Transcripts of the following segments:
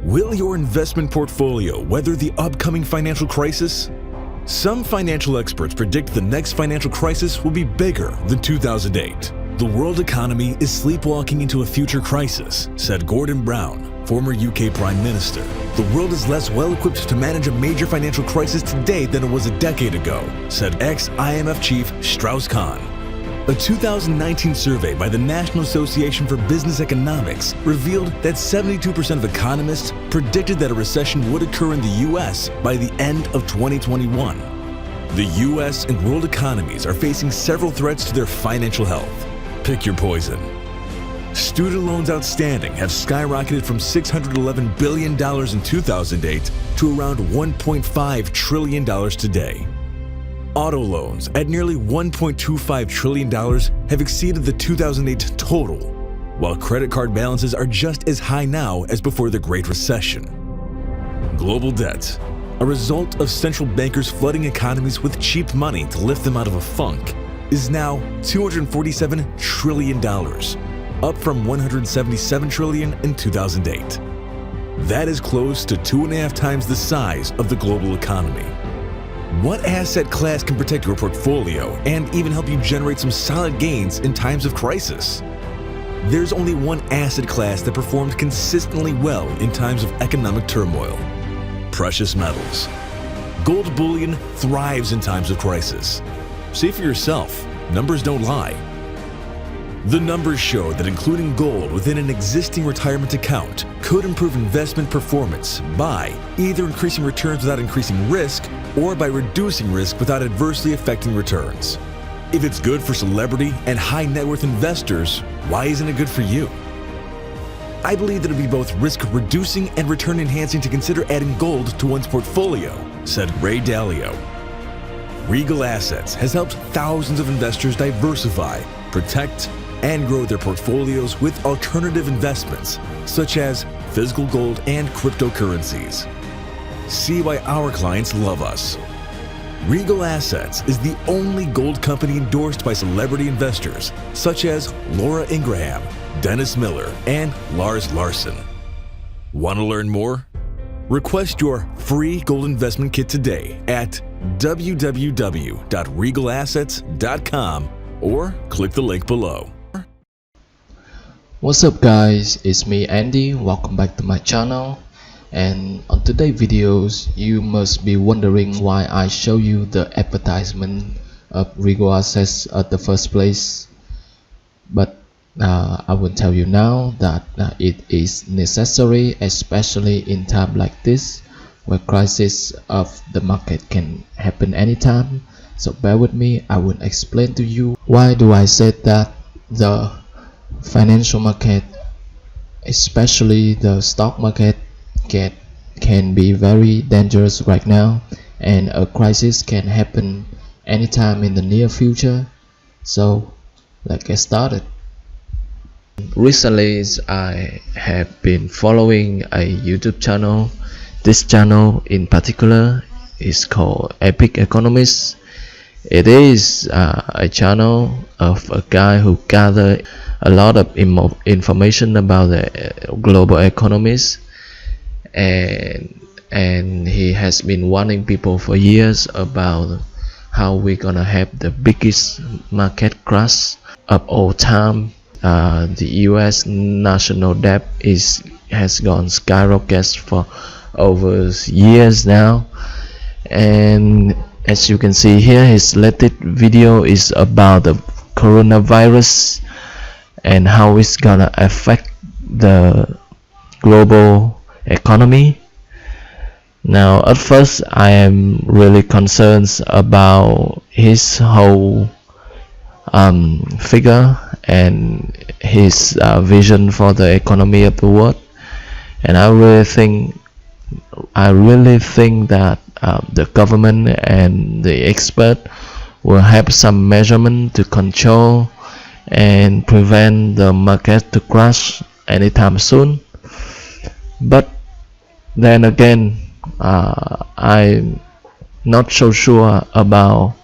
Will your investment portfolio weather the upcoming financial crisis? Some financial experts predict the next financial crisis will be bigger than 2008. The world economy is sleepwalking into a future crisis, said Gordon Brown, former UK Prime Minister. The world is less well-equipped to manage a major financial crisis today than it was a decade ago, said ex-IMF chief Strauss-Kahn. A 2019 survey by the National Association for Business Economics revealed that 72% of economists predicted that a recession would occur in the US by the end of 2021. The US and world economies are facing several threats to their financial health. Pick your poison. Student loans outstanding have skyrocketed from $611 billion in 2008 to around $1.5 trillion today. Auto loans at nearly $1.25 trillion have exceeded the 2008 total, while credit card balances are just as high now as before the Great Recession. Global debt, a result of central bankers flooding economies with cheap money to lift them out of a funk, is now $247 trillion, up from $177 trillion in 2008. That is close to 2.5 times the size of the global economy. What asset class can protect your portfolio and even help you generate some solid gains in times of crisis? There's only one asset class that performed consistently well in times of economic turmoil: precious metals. Gold bullion thrives in times of crisis. See for yourself, numbers don't lie. The numbers show that including gold within an existing retirement account could improve investment performance by either increasing returns without increasing risk or by reducing risk without adversely affecting returns. If it's good for celebrity and high net worth investors, why isn't it good for you? I believe that it would be both risk reducing and return enhancing to consider adding gold to one's portfolio, said Ray Dalio. Regal Assets has helped thousands of investors diversify, protect, and grow their portfolios with alternative investments such as physical gold and cryptocurrencies. See why our clients love us. Regal Assets is the only gold company endorsed by celebrity investors such as Laura Ingraham, Dennis Miller, and Lars Larson. Want to learn more? Request your free gold investment kit today at www.regalassets.com or click the link below. What's up guys, it's me Andy. Welcome back to my channel, and on today's videos you must be wondering why I show you the advertisement of Regal Assets at the first place, but I will tell you now that it is necessary, especially in time like this where crisis of the market can happen anytime. So bear with me, I will explain to you why do I say that the financial market, especially the stock market, can be very dangerous right now, and a crisis can happen anytime in the near future. So let's get started. Recently I have been following a YouTube channel. This channel in particular is called Epic Economist. It is a channel of a guy who gathered a lot of information about the global economies, and he has been warning people for years about how we're gonna have the biggest market crash of all time. The US national debt has gone skyrocket for over years now, and as you can see here, his latest video is about the coronavirus and how it's gonna affect the global economy. Now at first I am really concerned about his whole figure and his vision for the economy of the world, and I really think that the government and the expert will have some measurement to control and prevent the market to crash anytime soon. But then again, I'm not so sure about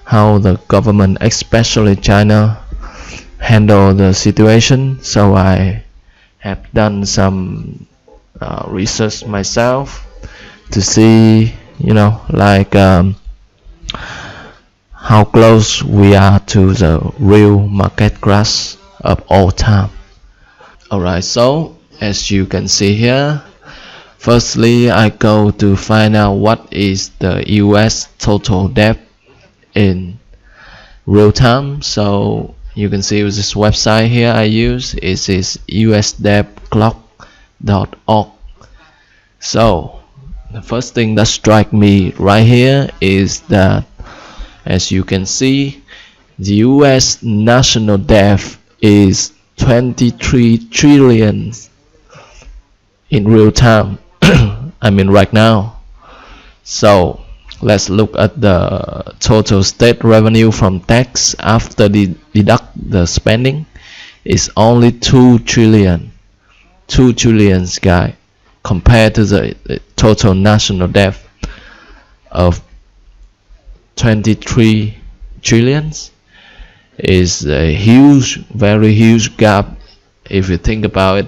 how the government, especially China, handle the situation, so I have done some research myself to see, like how close we are to the real market crash of all time. Alright, so as you can see here, firstly I go to find out what is the US total debt in real time. So you can see with this website here I use is usdebtclock.org. So the first thing that strike me right here is that, as you can see, the US national debt is 23 trillion in real time. I mean right now. So let's look at the total state revenue from tax after deduct the spending. It's only 2 trillion. 2 trillions, guy, compared to the total national debt of 23 trillions. Is a huge, very huge gap if you think about it.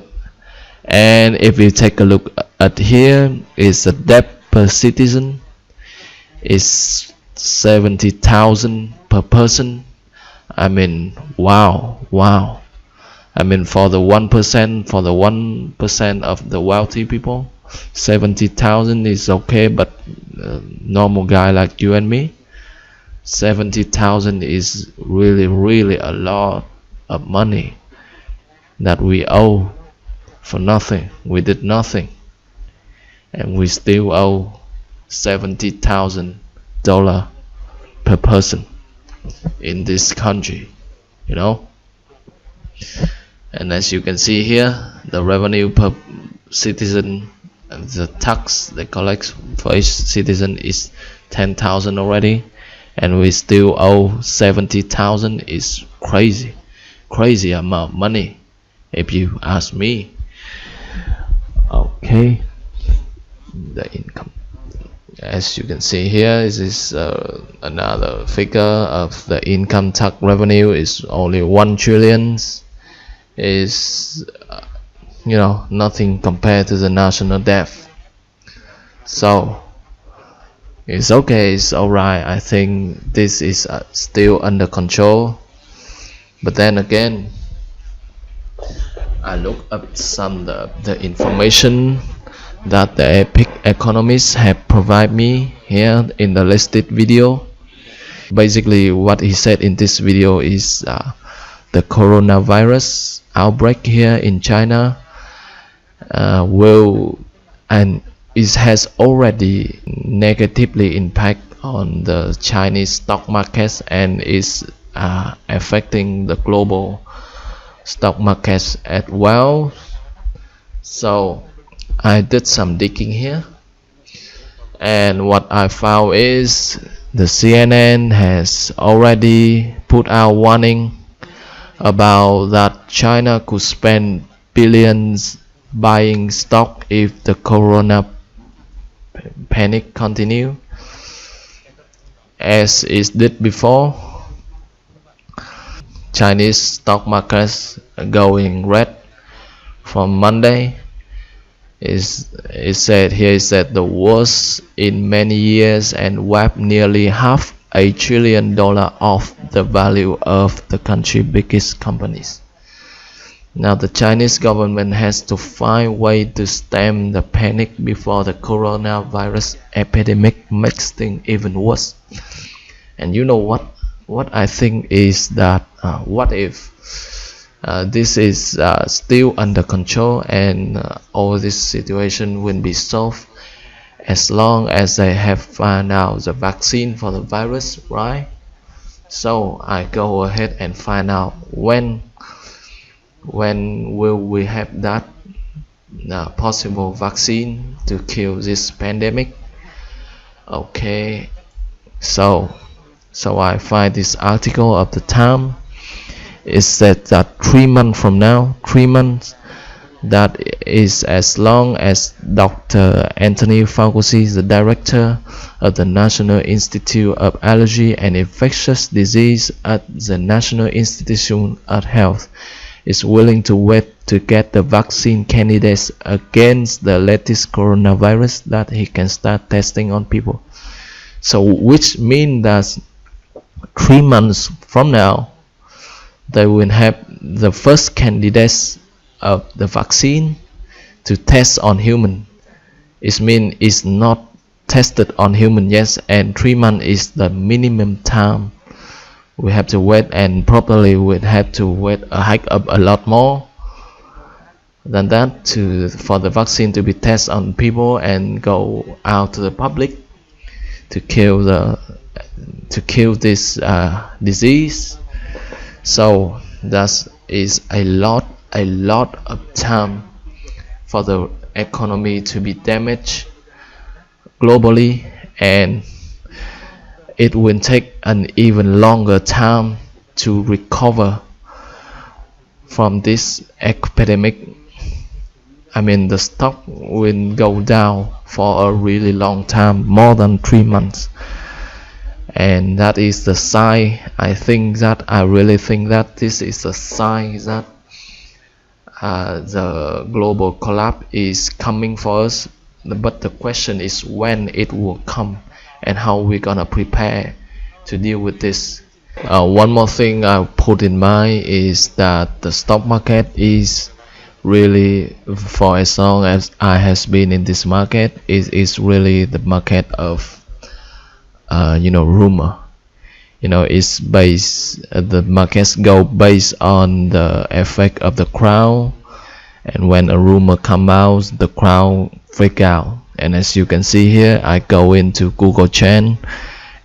And if you take a look at here, is the debt per citizen is 70,000 per person. I mean, wow. I mean, for the 1% of the wealthy people, 70,000 is okay, but normal guy like you and me, 70,000 is really a lot of money that we owe for nothing. We did nothing and we still owe $70,000 per person in this country, and as you can see here, the revenue per citizen, the tax they collect for each citizen is 10,000 already, and we still owe 70,000. Is crazy amount of money if you ask me. Okay, the income, as you can see here, is another figure of the income tax revenue is only 1 trillion. Is nothing compared to the national debt. So it's okay, it's alright. I think this is still under control. But then again, I look up some the information that the epic economists have provided me here in the listed video. Basically what he said in this video is the coronavirus outbreak here in China it has already negatively impact on the Chinese stock markets and is affecting the global stock markets as well. So I did some digging here, and what I found is the CNN has already put out warning about that China could spend billions buying stock if the corona panic continue as it did before. Chinese stock markets are going red from Monday. It said the worst in many years and wiped nearly half $1 trillion off the value of the country's biggest companies. Now the Chinese government has to find way to stem the panic before the coronavirus epidemic makes things even worse. And you know what I think is that what if this is still under control and all this situation will be solved as long as they have found out the vaccine for the virus, right? So I go ahead and find out when will we have that possible vaccine to kill this pandemic. Okay, so I find this article of the Time. It said that 3 months from now, 3 months, that is as long as Dr. Anthony Fauci, the director of the National Institute of Allergy and Infectious Disease at the National Institute of Health, is willing to wait to get the vaccine candidates against the latest coronavirus that he can start testing on people. So which means that 3 months from now they will have the first candidates of the vaccine to test on human. It means it's not tested on human yet, and 3 months is the minimum time we have to wait, and probably we'd have to wait a hike up a lot more than that for the vaccine to be tested on people and go out to the public to kill this disease. So that is a lot of time for the economy to be damaged globally, and it will take an even longer time to recover from this epidemic. I mean, the stock will go down for a really long time, more than 3 months, and that is the sign. I really think that this is a sign that the global collapse is coming for us. But the question is when it will come and how we're gonna prepare to deal with this. One more thing I put in mind is that the stock market is really, for as long as I has been in this market, is really the market of rumor. It's based, the markets go based on the effect of the crowd, and when a rumor come out, the crowd freak out. And as you can see here, I go into Google Trend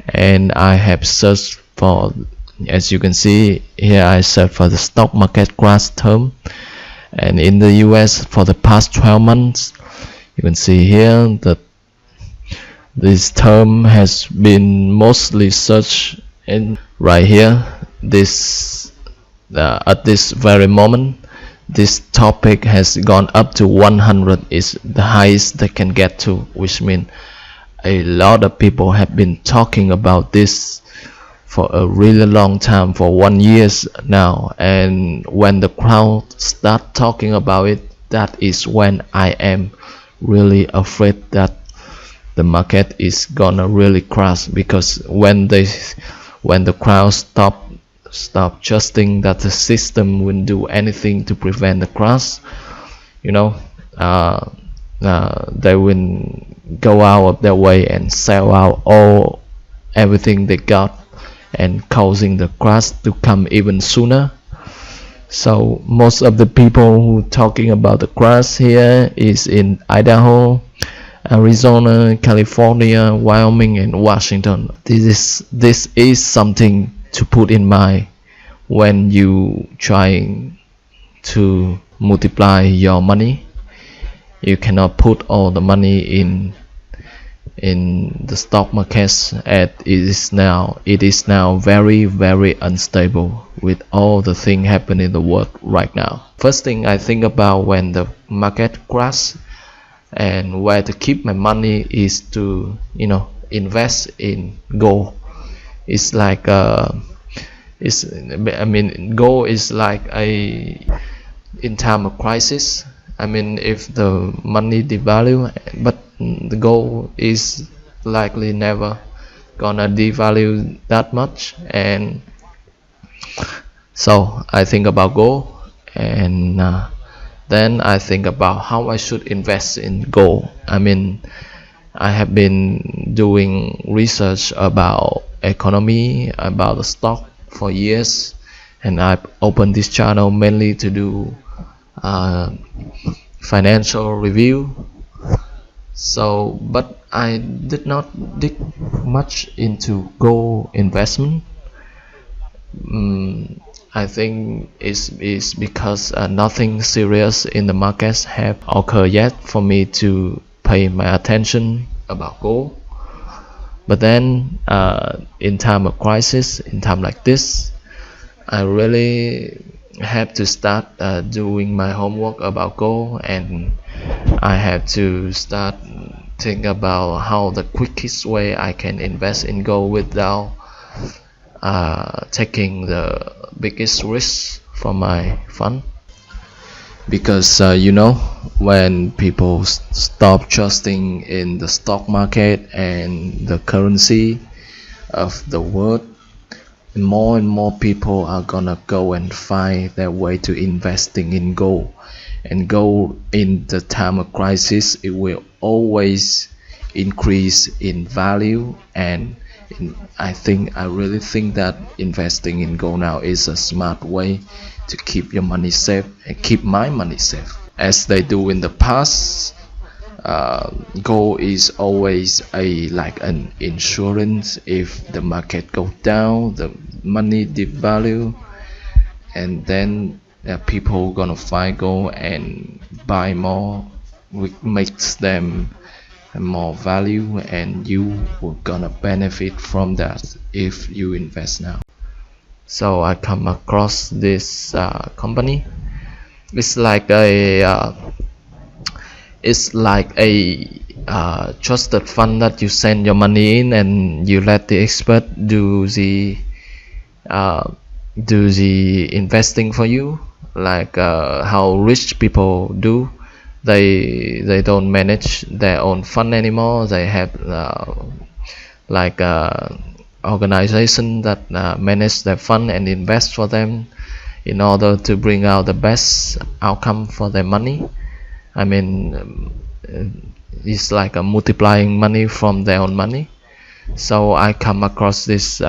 and I have searched for, as you can see here, I search for the stock market crash term, and in the US for the past 12 months you can see here that this term has been mostly searched in right here. This at this very moment, this topic has gone up to 100, is the highest they can get to, which means a lot of people have been talking about this for a really long time, for 1 year now. And when the crowd start talking about it, that is when I am really afraid that the market is gonna really crash, because when the crowd stop trusting that the system will do anything to prevent the crash, they will go out of their way and sell out everything they got, and causing the crash to come even sooner. So most of the people who talking about the crash here is in Idaho, Arizona, California, Wyoming, and Washington. This is something to put in mind when you trying to multiply your money. You cannot put all the money in the stock market, as it is now very unstable with all the things happening in the world right now. First thing I think about when the market crash and where to keep my money is to invest in gold. It's like gold is like in time of crisis. If the money devalue, but the gold is likely never gonna devalue that much, and so I think about gold, and then I think about how I should invest in gold. I have been doing research about economy, about the stock for years, and I've opened this channel mainly to do financial review. So, but I did not dig much into gold investment. I think it's because nothing serious in the markets have occurred yet for me to pay my attention about gold. But then in time of crisis, in time like this, I really have to start doing my homework about gold, and I have to start think about how the quickest way I can invest in gold without taking the biggest risk for my fund. because when people stop trusting in the stock market and the currency of the world, more and more people are gonna go and find their way to investing in gold. And gold, in the time of crisis, it will always increase in value. And I really think that investing in gold now is a smart way to keep your money safe and keep my money safe, as they do in the past. Gold is always like an insurance. If the market goes down, the money devalue, and then people gonna find gold and buy more, which makes them more value, and you will gonna benefit from that if you invest now. So I come across this company. It's like a trusted fund that you send your money in, and you let the expert do the investing for you, like how rich people do. They don't manage their own fund anymore. They have like organization that manage their fund and invest for them in order to bring out the best outcome for their money. I mean, it's like a multiplying money from their own money. So I come across this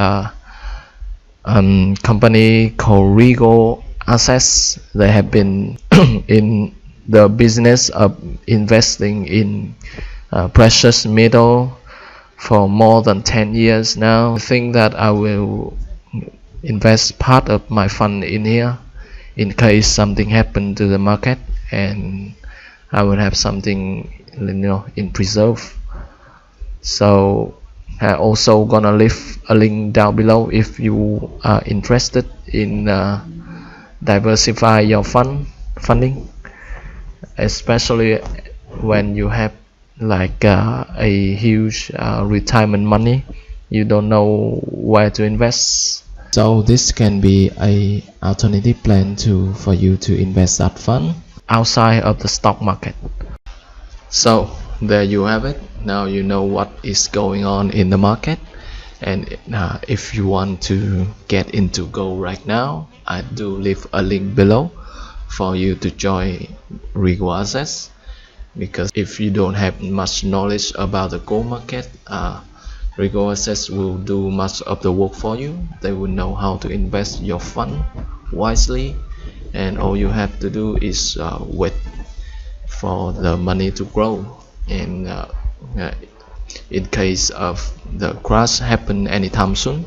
company called Regal Assets. They have been in the business of investing in precious metal for more than 10 years now. I think that I will invest part of my fund in here in case something happened to the market, and I will have something in preserve. So I also gonna leave a link down below if you are interested in diversify your funding, especially when you have like a huge retirement money. You don't know where to invest. So this can be a alternative plan for you to invest that fund outside of the stock market. So there you have it. Now you know what is going on in the market. And if you want to get into gold right now, I do leave a link below for you to join Regal Assets. Because if you don't have much knowledge about the gold market, Regal Assets will do much of the work for you. They will know how to invest your fund wisely, and all you have to do is wait for the money to grow. And in case of the crash happen anytime soon,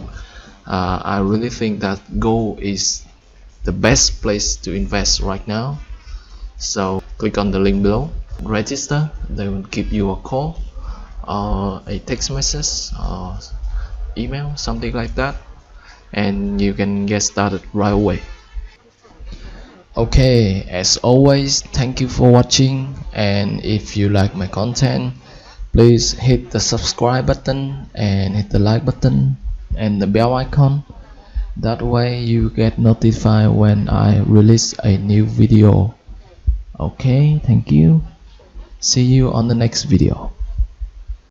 I really think that gold is the best place to invest right now. So click on the link below, register. They will give you a call or a text message or email, something like that, and you can get started right away. Okay, as always, thank you for watching, and if you like my content, please hit the subscribe button and hit the like button and the bell icon. That way you get notified when I release a new video. Okay, thank you. See you on the next video.